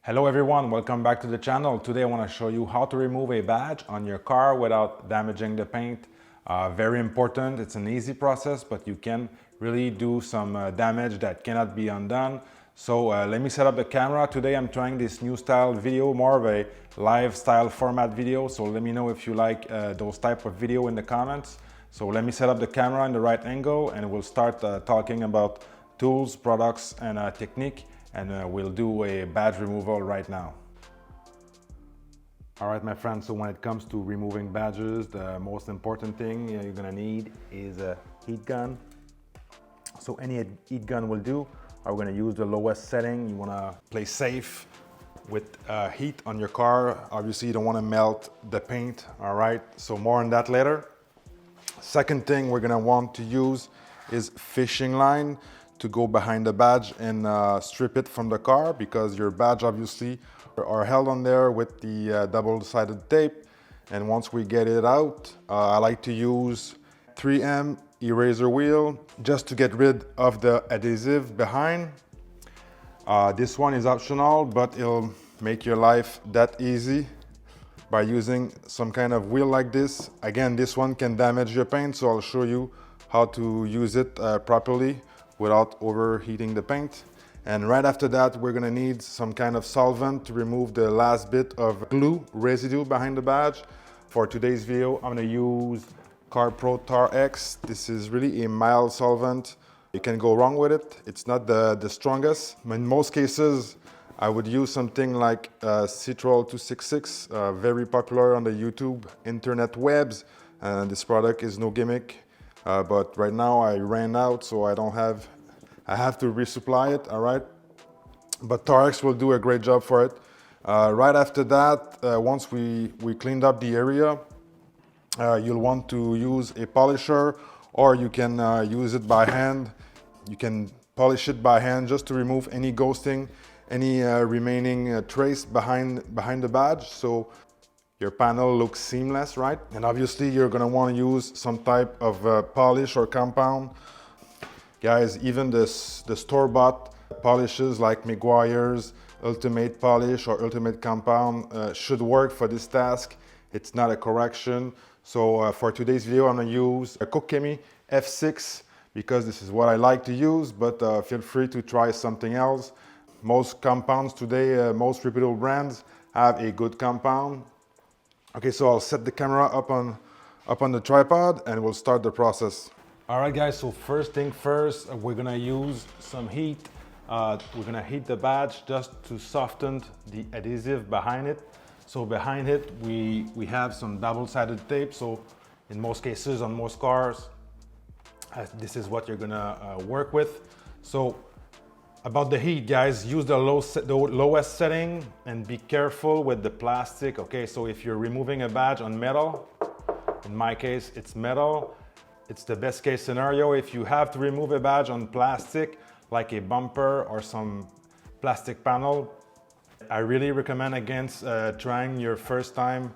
Hello everyone, welcome back to the channel. Today I want to show you how to remove a badge on your car without damaging the paint. Very important, it's an easy process, but you can really do some damage that cannot be undone. So let me set up the camera. Today I'm trying this new style video, more of a live style format video. So let me know if you like those type of video in the comments. So let me set up the camera in the right angle and we'll start talking about tools, products and technique. And we'll do a badge removal right now. All right, my friends, so when it comes to removing badges, the most important thing you're gonna need is a heat gun. So any heat gun will do. We're gonna use the lowest setting. You wanna play safe with heat on your car. Obviously, you don't wanna melt the paint, all right? So more on that later. Second thing we're gonna want to use is fishing line to go behind the badge and strip it from the car, because your badge obviously are held on there with the double-sided tape. And once we get it out, I like to use 3M eraser wheel just to get rid of the adhesive behind. This one is optional, but it'll make your life that easy by using some kind of wheel like this. Again, this one can damage your paint, so I'll show you how to use it properly without overheating the paint. And right after that, we're gonna need some kind of solvent to remove the last bit of glue residue behind the badge. For today's video, I'm gonna use CarPro Tar X. This is really a mild solvent. You can go wrong with it. It's not the strongest. In most cases, I would use something like Citrol 266, very popular on the YouTube internet webs. And this product is no gimmick. But right now I ran out, so I have to resupply it, all right? But Tar X will do a great job for it. Right after that, once we cleaned up the area, you'll want to use a polisher, or you can use it by hand. You can polish it by hand just to remove any ghosting, any remaining trace behind the badge. So your panel looks seamless, right? And obviously you're gonna wanna use some type of polish or compound. Guys, even the store-bought polishes like Meguiar's Ultimate Polish or Ultimate Compound should work for this task. It's not a correction. So for today's video, I'm gonna use a Kokemi F6 because this is what I like to use, but feel free to try something else. Most compounds today, most reputable brands have a good compound. Okay, so I'll set the camera up on the tripod and we'll start the process. All right, guys, so first thing first, we're gonna use some heat. We're gonna heat the badge just to soften the adhesive behind it. So behind it, we have some double-sided tape. So in most cases, on most cars, this is what you're gonna work with. So about the heat, guys, use the lowest setting and be careful with the plastic, okay? So if you're removing a badge on metal, in my case, it's metal, it's the best case scenario. If you have to remove a badge on plastic, like a bumper or some plastic panel, I really recommend against trying your first time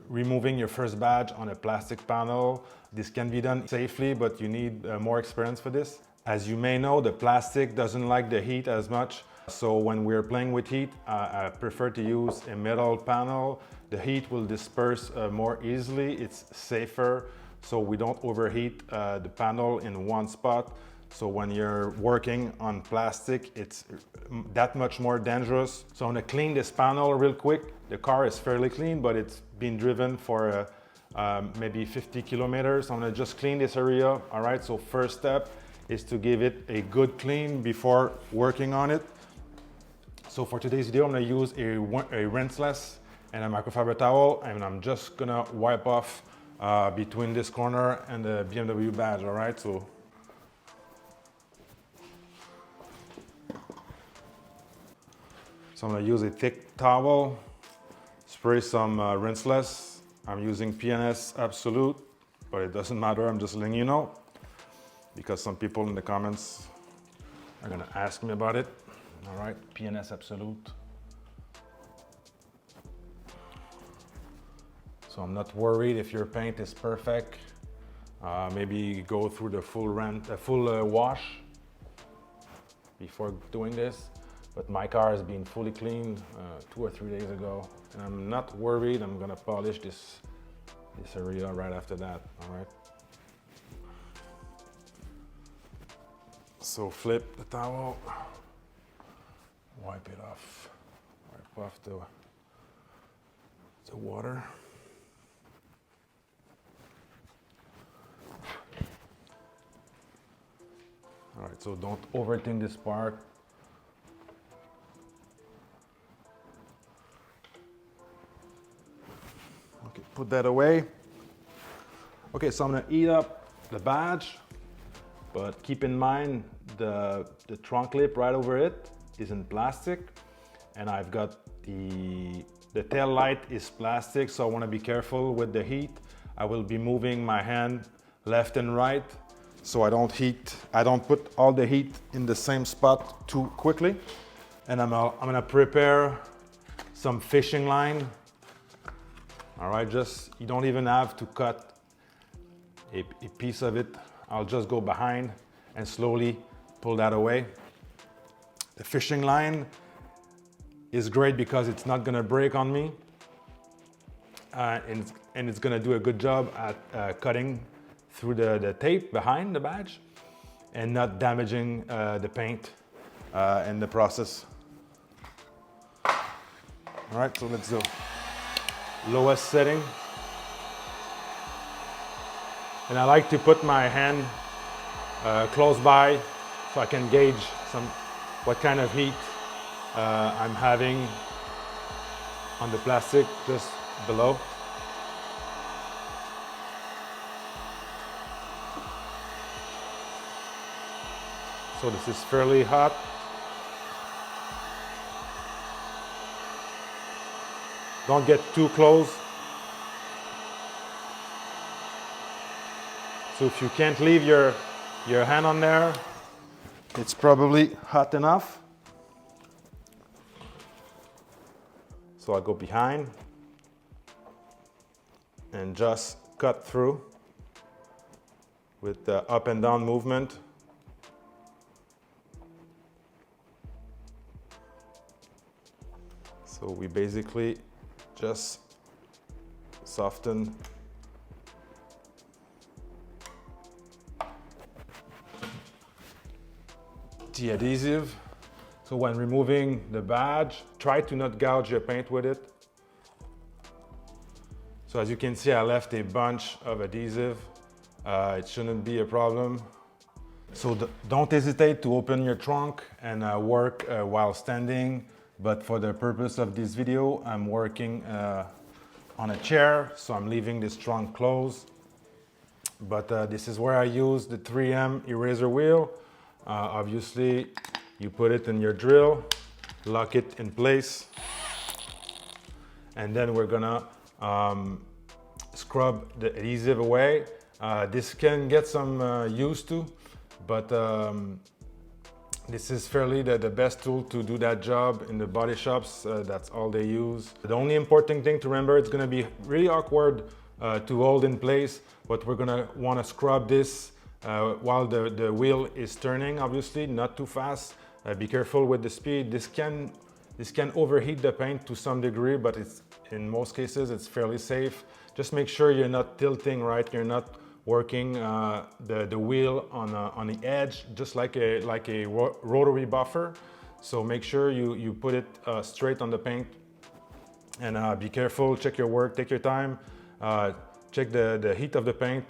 removing your first badge on a plastic panel. This can be done safely, but you need more experience for this. As you may know, the plastic doesn't like the heat as much. So when we're playing with heat, I prefer to use a metal panel. The heat will disperse more easily. It's safer, so we don't overheat the panel in one spot. So when you're working on plastic, it's that much more dangerous. So I'm gonna clean this panel real quick. The car is fairly clean, but it's been driven for maybe 50 kilometers. I'm gonna just clean this area, all right? So first step is to give it a good clean before working on it. So for today's video, I'm gonna use a rinseless and a microfiber towel, and I'm just gonna wipe off between this corner and the BMW badge, all right? So I'm gonna use a thick towel, spray some rinseless. I'm using PNS Absolute, but it doesn't matter, I'm just letting you know, because some people in the comments are gonna ask me about it. All right, PNS Absolute. So I'm not worried if your paint is perfect. Maybe go through the full wash before doing this. but my car has been fully cleaned 2 or 3 days ago, and I'm not worried. I'm gonna polish this area right after that. All right. So flip the towel, wipe it off, wipe off the water. All right, so don't overthink this part. Okay, put that away. Okay, so I'm gonna heat up the badge, but keep in mind the trunk lip right over it is in plastic, and I've got the tail light is plastic, so I wanna be careful with the heat. I will be moving my hand left and right, so I don't put all the heat in the same spot too quickly. And I'm gonna prepare some fishing line. All right, you don't even have to cut a piece of it. I'll just go behind and slowly pull that away. The fishing line is great because it's not gonna break on me, and it's gonna do a good job at cutting through the tape behind the badge and not damaging the paint in the process. All right, so let's do lowest setting. And I like to put my hand close by so I can gauge what kind of heat I'm having on the plastic just below. So this is fairly hot. Don't get too close. So if you can't leave your hand on there, it's probably hot enough. So I go behind and just cut through with the up and down movement. So we basically just soften the adhesive. So when removing the badge, try to not gouge your paint with it. So as you can see, I left a bunch of adhesive. It shouldn't be a problem. So don't hesitate to open your trunk and work while standing. But for the purpose of this video, I'm working on a chair, so I'm leaving this trunk closed. But this is where I use the 3M eraser wheel. Obviously, you put it in your drill, lock it in place, and then we're gonna scrub the adhesive away. This can get some used to, but this is fairly the best tool to do that job in the body shops. That's all they use. The only important thing to remember, it's gonna be really awkward to hold in place, but we're gonna wanna scrub this while the wheel is turning, obviously, not too fast. Be careful with the speed. This can overheat the paint to some degree, but in most cases, it's fairly safe. Just make sure you're not tilting, right? You're not working the wheel on the edge, just like a rotary buffer. So make sure you put it straight on the paint, and be careful, check your work, take your time, check the heat of the paint.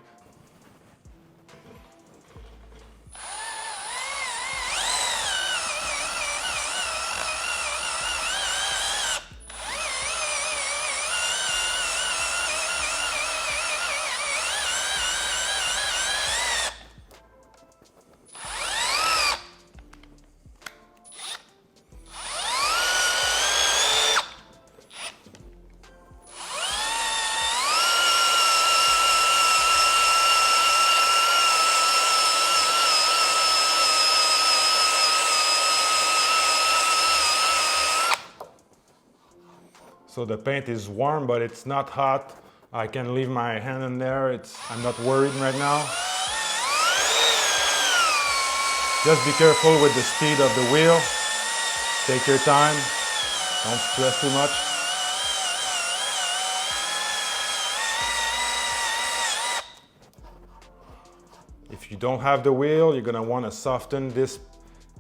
So the paint is warm, but it's not hot. I can leave my hand in there. I'm not worried right now. Just be careful with the speed of the wheel. Take your time, don't stress too much. If you don't have the wheel, you're gonna wanna soften this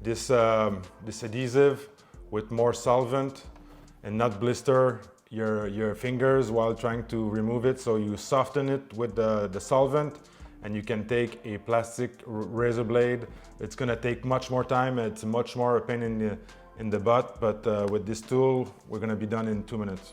adhesive with more solvent and not blister your fingers while trying to remove it. So you soften it with the solvent, and you can take a plastic razor blade. It's gonna take much more time. It's much more a pain in the butt, but with this tool, we're gonna be done in 2 minutes.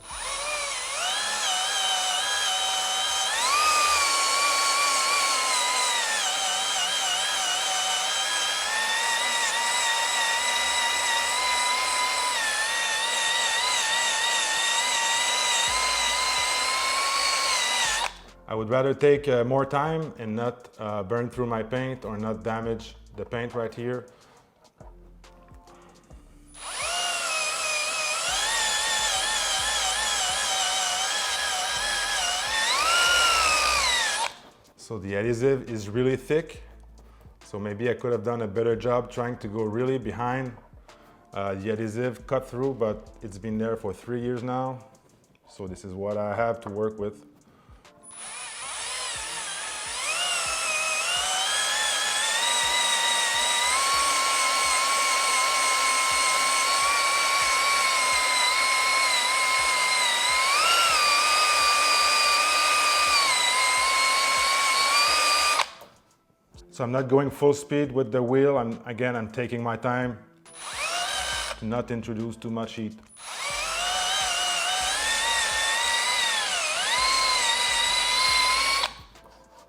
I would rather take more time and not burn through my paint or not damage the paint right here. So the adhesive is really thick, so maybe I could have done a better job trying to go really behind the adhesive cut through, but it's been there for 3 years now, so this is what I have to work with. So I'm not going full speed with the wheel. I'm taking my time to not introduce too much heat.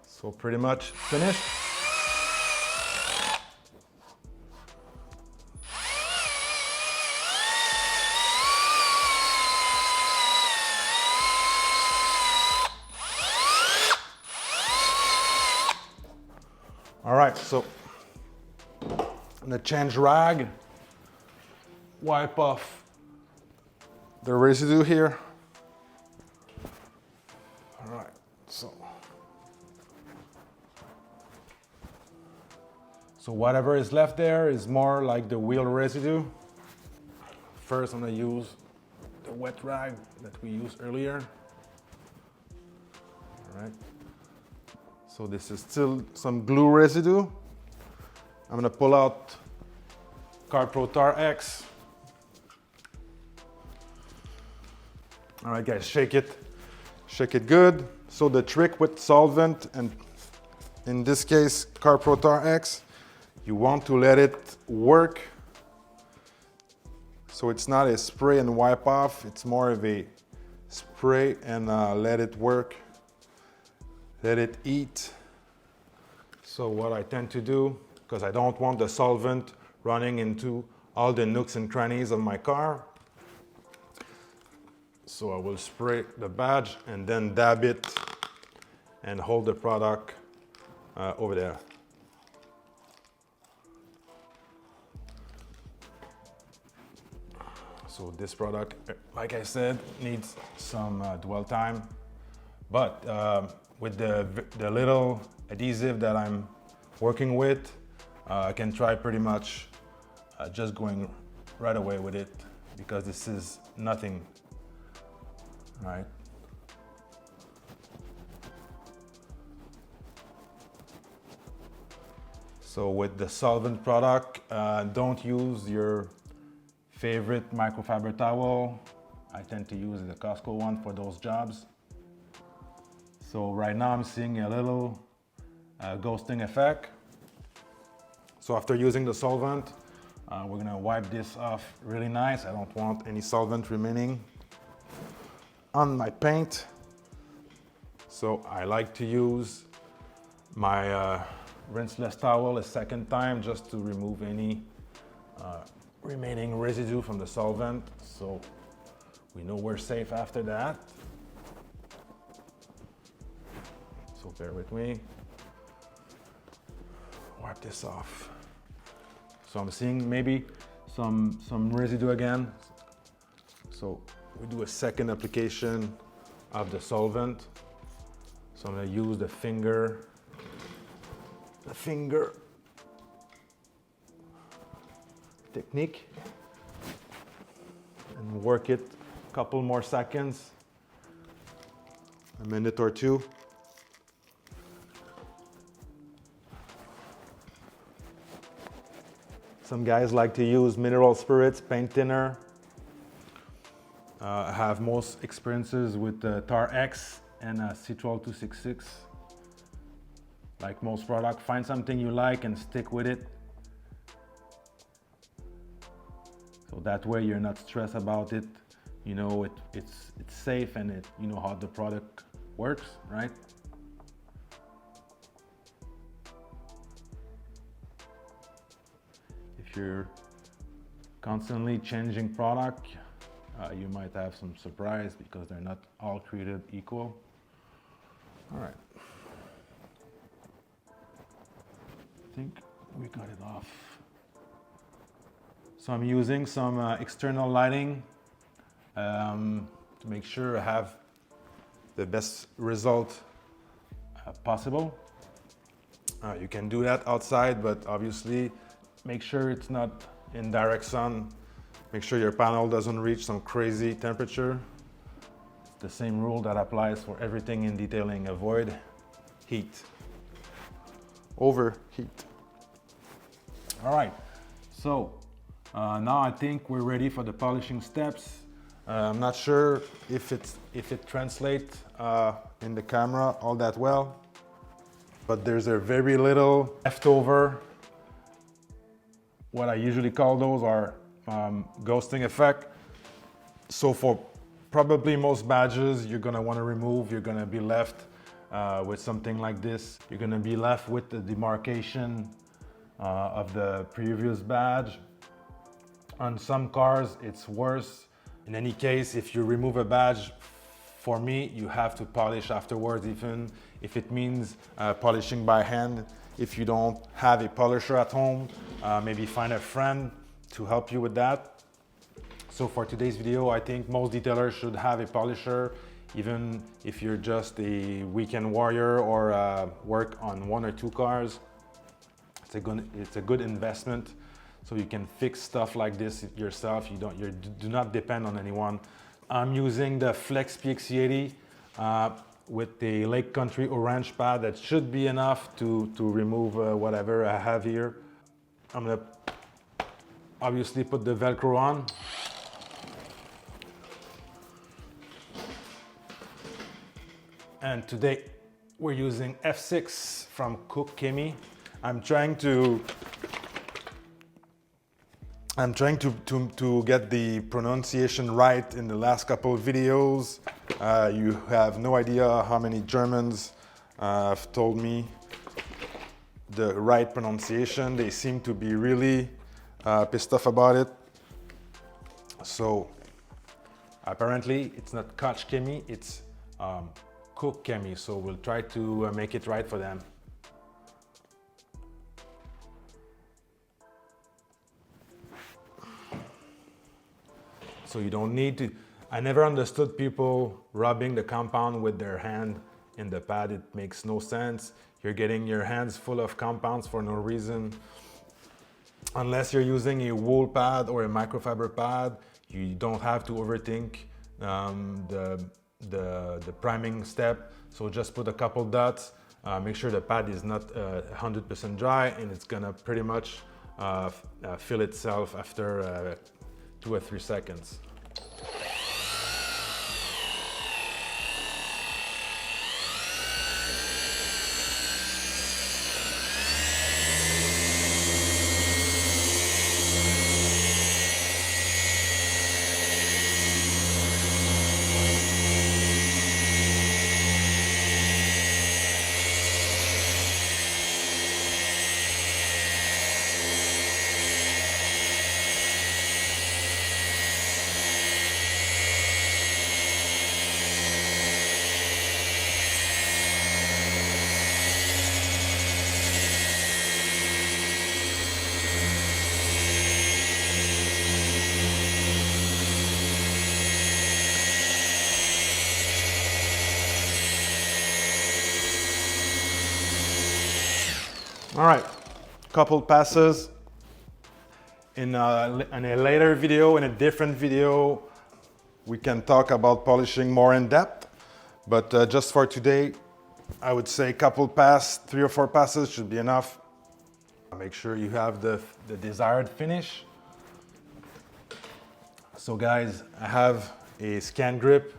So pretty much finished. All right, so I'm gonna change rag, wipe off the residue here. All right, so whatever is left there is more like the wheel residue. First, I'm gonna use the wet rag that we used earlier. All right. So this is still some glue residue. I'm gonna pull out Card Pro Tar X. All right, guys, shake it good. So the trick with solvent, and in this case, Card Pro Tar X, you want to let it work. So it's not a spray and wipe off, it's more of a spray and let it work. Let it eat. So what I tend to do, because I don't want the solvent running into all the nooks and crannies of my car, so I will spray the badge and then dab it and hold the product over there. So this product, like I said, needs some dwell time, but with the little adhesive that I'm working with, I can try pretty much just going right away with it, because this is nothing, right? So with the solvent product, don't use your favorite microfiber towel. I tend to use the Costco one for those jobs. So right now I'm seeing a little ghosting effect. So after using the solvent, we're gonna wipe this off really nice. I don't want any solvent remaining on my paint. So I like to use my rinseless towel a second time just to remove any remaining residue from the solvent. So we know we're safe after that. So bear with me. Wipe this off. So I'm seeing maybe some residue again. So we do a second application of the solvent. So I'm gonna use the finger technique. and work it a couple more seconds, a minute or two. Some guys like to use mineral spirits, paint thinner. I have most experiences with Tar X and Citral 266. Like most product, find something you like and stick with it. So that way you're not stressed about it. You know it's safe and you know how the product works, right? If you're constantly changing product, you might have some surprise because they're not all created equal. All right. I think we got it off. So I'm using some external lighting to make sure I have the best result possible. You can do that outside, but obviously make sure it's not in direct sun. Make sure your panel doesn't reach some crazy temperature. It's the same rule that applies for everything in detailing. Avoid heat. Overheat. All right, so now I think we're ready for the polishing steps. I'm not sure if it translates in the camera all that well, but there's a very little leftover. What I usually call those are ghosting effect. So for probably most badges you're gonna want to remove, you're gonna be left with something like this. You're gonna be left with the demarcation of the previous badge. On some cars it's worse. In any case, if you remove a badge, for me, you have to polish afterwards, even if it means polishing by hand. If you don't have a polisher at home, maybe find a friend to help you with that. So for today's video, I think most detailers should have a polisher, even if you're just a weekend warrior or work on 1 or 2 cars. It's a good investment, so you can fix stuff like this yourself. You do not depend on anyone. I'm using the Flex PX80 with the Lake Country orange pad. That should be enough to remove whatever I have here. I'm gonna obviously put the Velcro on. And today we're using F6 from Cook Chemie. I'm trying to get the pronunciation right in the last couple of videos. You have no idea how many Germans have told me the right pronunciation. They seem to be really pissed off about it. So apparently it's not Koch Chemie, it's Cook Chemie. So we'll try to make it right for them. So you don't need to, I never understood people rubbing the compound with their hand in the pad. It makes no sense. You're getting your hands full of compounds for no reason. Unless you're using a wool pad or a microfiber pad, you don't have to overthink the priming step. So just put a couple dots, make sure the pad is not 100% dry, and it's gonna pretty much fill itself after 2 or 3 seconds. All right, couple passes. In a later video, in a different video, we can talk about polishing more in depth, but just for today, I would say a couple pass, 3 or 4 passes should be enough. Make sure you have the desired finish. So guys, I have a scan grip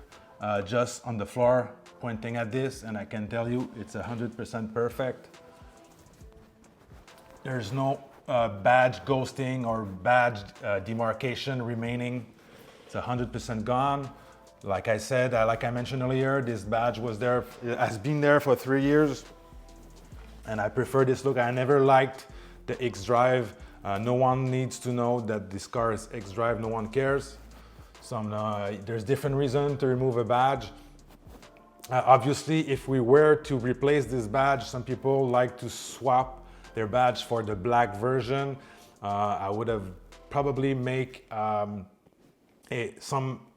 just on the floor pointing at this, and I can tell you it's 100% perfect. There's no badge ghosting or badge demarcation remaining. It's 100% gone. Like I said, like I mentioned earlier, this badge has been there for 3 years, and I prefer this look. I never liked the X-Drive. No one needs to know that this car is X-Drive. No one cares. There's different reasons to remove a badge. Obviously, if we were to replace this badge, some people like to swap their badge for the black version. I would have probably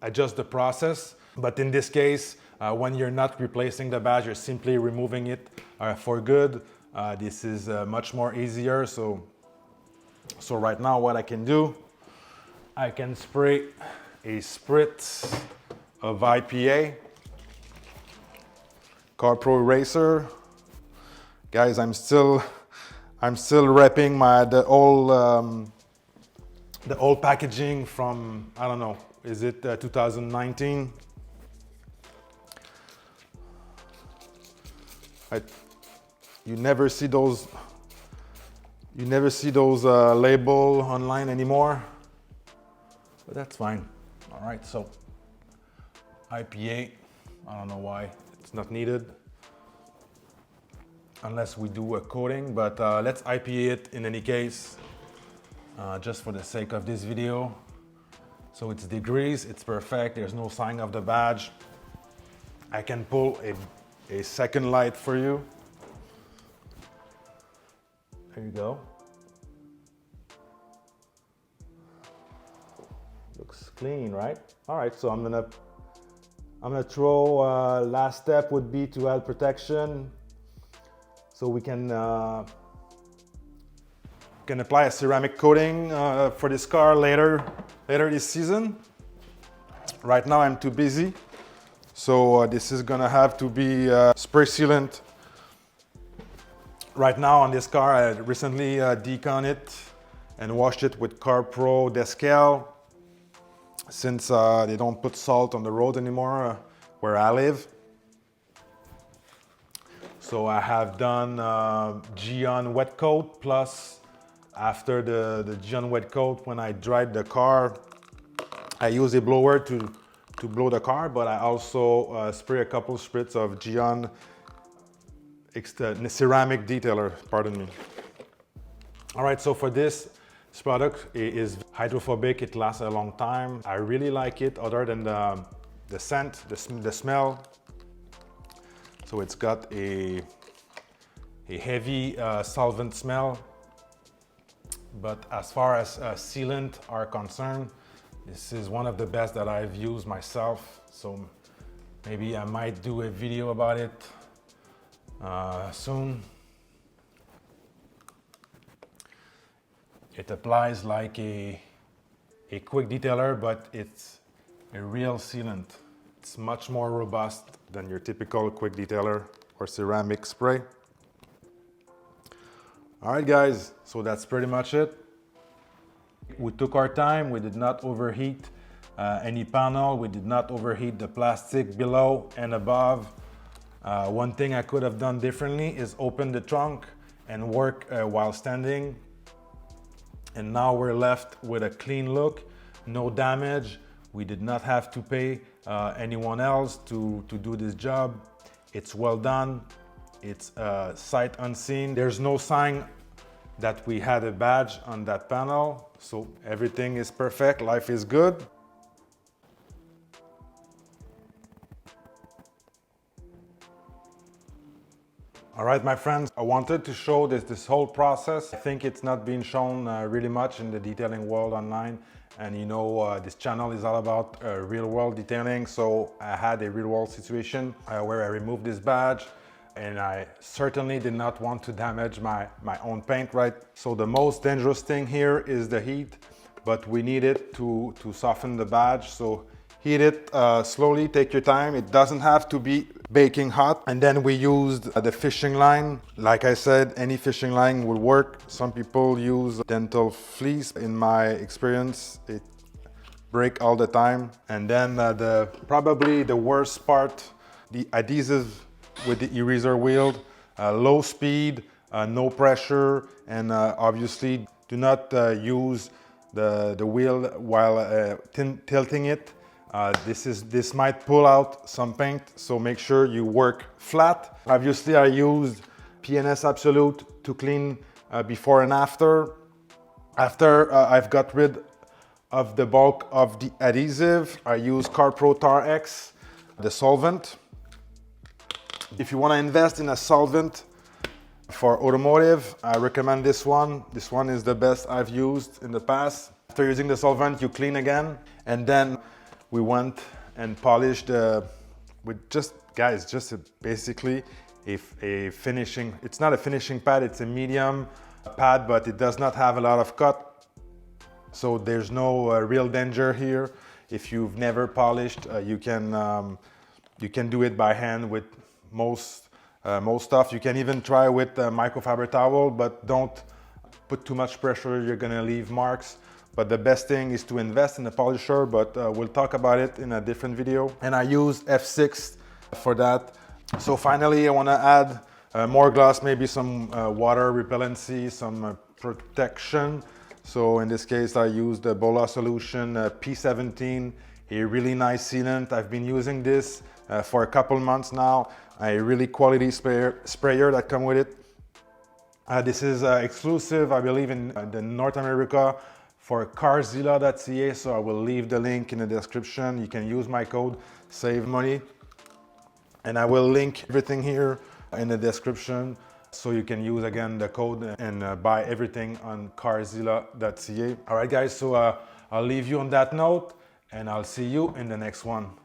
adjust the process. But in this case, when you're not replacing the badge, you're simply removing it for good. This is much more easier. So right now what I can do, I can spray a spritz of IPA. CarPro Eraser. Guys, I'm still wrapping the old packaging from, I don't know, is it 2019? You never see those label online anymore, but that's fine. All right, so IPA, I don't know why it's not needed unless we do a coating, but let's IPA it in any case, just for the sake of this video. So it's degrees, it's perfect, there's no sign of the badge. I can pull a second light for you. There you go. Looks clean, right? All right, so I'm gonna throw, last step would be to add protection. So we can apply a ceramic coating for this car later this season. Right now I'm too busy. So this is gonna have to be spray sealant. Right now on this car, I recently decon it and washed it with CarPro Descal, since they don't put salt on the road anymore where I live. So I have done Geon wet coat, plus after the Geon wet coat, when I dried the car, I use a blower to blow the car, but I also spray a couple spritz of Geon ceramic detailer, pardon me. All right, so for this product, it is hydrophobic, it lasts a long time. I really like it, other than the scent, the smell. So it's got a heavy solvent smell, but as far as sealant are concerned, this is one of the best that I've used myself. So maybe I might do a video about it soon. It applies like a quick detailer, but it's a real sealant. It's much more robust than your typical quick detailer or ceramic spray. All right, guys, so that's pretty much it. We took our time, we did not overheat any panel, we did not overheat the plastic below and above. One thing I could have done differently is open the trunk and work while standing. And now we're left with a clean look, no damage. We did not have to pay anyone else to do this job. It's well done. It's sight unseen. There's no sign that we had a badge on that panel. So everything is perfect. Life is good. All right, my friends, I wanted to show this whole process. I think it's not being shown really much in the detailing world online. And you know, this channel is all about real world detailing. So I had a real world situation where I removed this badge, and I certainly did not want to damage my own paint, right? So the most dangerous thing here is the heat, but we need it to soften the badge. So Heat it slowly, take your time. It doesn't have to be baking hot. And then we used the fishing line. Like I said, any fishing line will work. Some people use dental fleece. In my experience, it breaks all the time. And then probably the worst part, the adhesive with the eraser wheel. Low speed, no pressure, and obviously do not use the wheel while tilting it. This might pull out some paint, so make sure you work flat. Obviously, I used PNS Absolute to clean before and after. After I've got rid of the bulk of the adhesive, I use CarPro Tar X, the solvent. If you want to invest in a solvent for automotive, I recommend this one. This one is the best I've used in the past. After using the solvent, you clean again, and then we went and polished with basically a finishing. It's not a finishing pad, it's a medium pad, but it does not have a lot of cut, so there's no real danger here. If you've never polished, you can do it by hand with most stuff. You can even try with a microfiber towel, but don't put too much pressure, you're gonna leave marks. But the best thing is to invest in a polisher, but we'll talk about it in a different video. And I use F6 for that. So finally, I wanna add more gloss, maybe some water repellency, some protection. So in this case, I used the Bola Solution P17, a really nice sealant. I've been using this for a couple months now. A really quality sprayer that come with it. This is exclusive, I believe, in North America for carzilla.ca, so I will leave the link in the description. You can use my code, save money. And I will link everything here in the description, so you can use again the code and buy everything on carzilla.ca. All right guys, so I'll leave you on that note, and I'll see you in the next one.